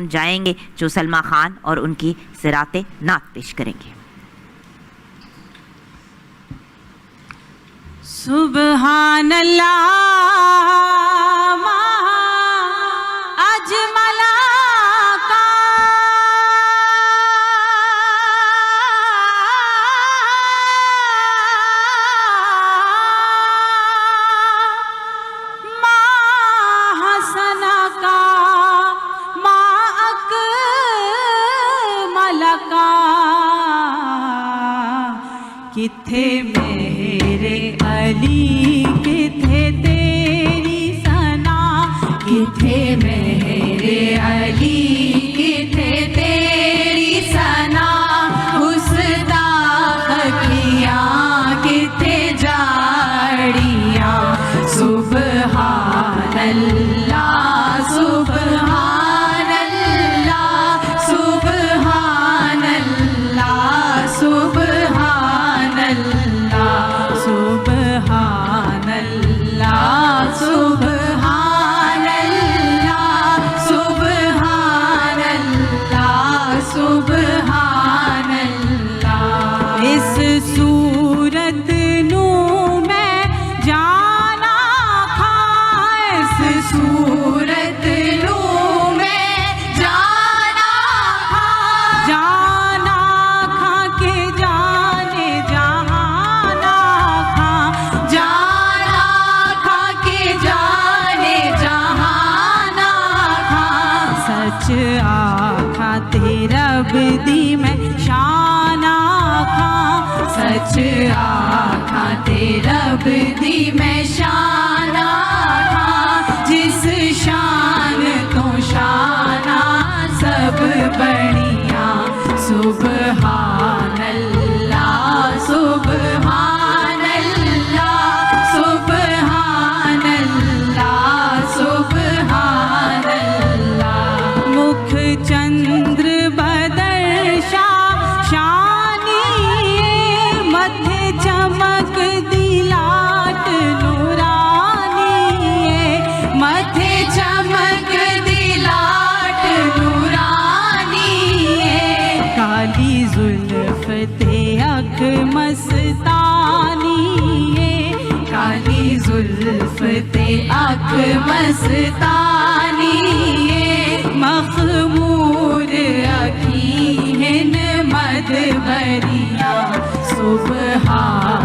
जाएंगे जो सलमा खान और उनकी सिराते नात पेश करेंगे। सुबहान अल्लाह अजमला का माँ हसना का माँ अकमला का किथे मेरे अली किथे तेरी सना किथे मेरे अली किथे तेरी सना उसदा अखियाँ किथे जाड़ियाँ सुबहान अल्लाह सुबहान अल्लाह सुबहान अल्लाह सुबहान अल्लाह सुबहान अल्लाह सुबहान अल्लाह सुबहान अल्लाह सुबहान अल्लाह। इस सूरत नू मैं जाना था इस सूरत नू मैं जाना था के जाने जहाना खा जाना खा के जाने जहाना खा सच आखा तेरा बदी मैं शाना खा सच आखा तेरा बदी मैं शाना खा जिस शान तो शाना सब बढ़िया सुबहान अल्लाह सुबहान अल्लाह सुबहान अल्लाह सुबहान अल्लाह। मुख चंद्र बदर शानी मथे चमक दिलाट नूरानी मथे चमक दिलाट नूरानी काली जुल्फ ते अख मस्तानी काली जुल्फ ते अख मस्तानी मखमूर अखी हिन मद बरिया सुबहान